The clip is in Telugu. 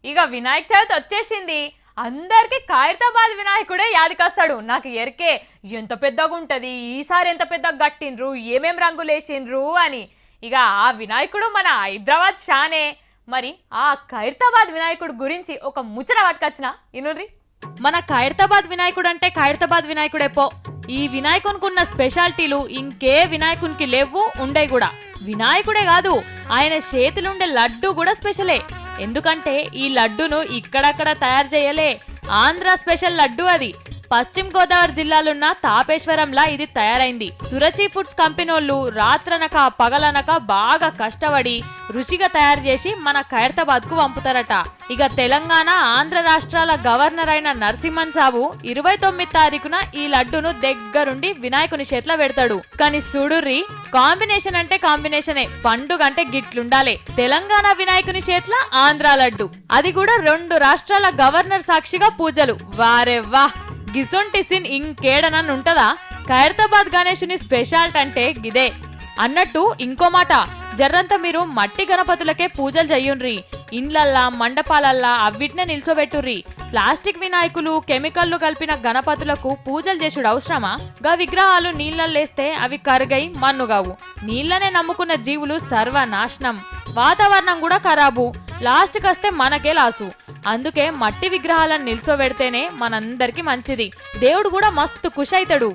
ఇక వినాయక చవితి వచ్చేసింది. అందరికి ఖైరతాబాద్ వినాయకుడే యాదికొస్తాడు. నాకు ఎరికే ఎంత పెద్దగా ఉంటది, ఈసారి ఎంత పెద్దగా కట్టిండ్రు, ఏమేం రంగులు వేసిండ్రు అని. ఇక ఆ వినాయకుడు మన హైదరాబాద్ షానే. మరి ఆ ఖైరతాబాద్ వినాయకుడు గురించి ఒక ముచ్చట పట్టుకొచ్చిన ఇనుర్రి. మన ఖైరతాబాద్ వినాయకుడు అంటే ఖైరతాబాద్ వినాయకుడే పో. ఈ వినాయకునికి ఉన్న స్పెషాలిటీలు ఇంకే వినాయకునికి లేవు, ఉండయి కూడా. వినాయకుడే కాదు, ఆయన చేతిలుండే లడ్డు కూడా స్పెషలే. ఎందుకంటే ఈ లడ్డును ఇక్కడక్కడ తయారు చేయలే, ఆంధ్ర స్పెషల్ లడ్డు అది. పశ్చిమ గోదావరి జిల్లాలున్న తాపేశ్వరంలా ఇది తయారైంది. సురచి ఫుడ్స్ కంపెనీలు రాత్రనక పగలనక బాగా కష్టపడి రుచిగా తయారు చేసి మన ఖైరతాబాద్ కు పంపుతారట. ఇక తెలంగాణ ఆంధ్ర రాష్ట్రాల గవర్నర్ అయిన నరసింహన్ సాబు 29 తారీఖున ఈ లడ్డును దగ్గరుండి వినాయకుని చేతిలో పెడతాడు. కానీ చూడుర్రి, కాంబినేషన్ అంటే కాంబినేషనే, పండుగ అంటే గిట్లుండాలి. తెలంగాణ వినాయకుని చేతిలో ఆంధ్ర లడ్డు, అది కూడా 2 రాష్ట్రాల గవర్నర్ సాక్షిగా పూజలు. వారెవ్వా, గిసొంటి సీన్ ఇంకేడనన్ను ఉంటదా? ఖైరతాబాద్ గణేశుని స్పెషాలిటీ అంటే గిదే. అన్నట్టు ఇంకో మాట, జర్రంతా మీరు మట్టి గణపతులకే పూజలు చెయ్యుండ్రి. ఇండ్లల్లా మండపాలల్లా అవిటినే నిల్చోబెట్టుర్రి. ప్లాస్టిక్ వినాయకులు కెమికల్లు కలిపిన గణపతులకు పూజలు చేసుడు అవసరమా? గా విగ్రహాలు నీళ్లల్లేస్తే అవి కరుగై మన్నుగావు. నీళ్లనే నమ్ముకున్న జీవులు సర్వనాశనం, వాతావరణం కూడా ఖరాబు, లాస్ట్ కస్తే మనకే లాసు. అందుకే మట్టి విగ్రహాలను నిల్చోబెడితేనే మనందరికి మంచిది. దేవుడు కూడా మస్తు ఖుషి అవుతాడు.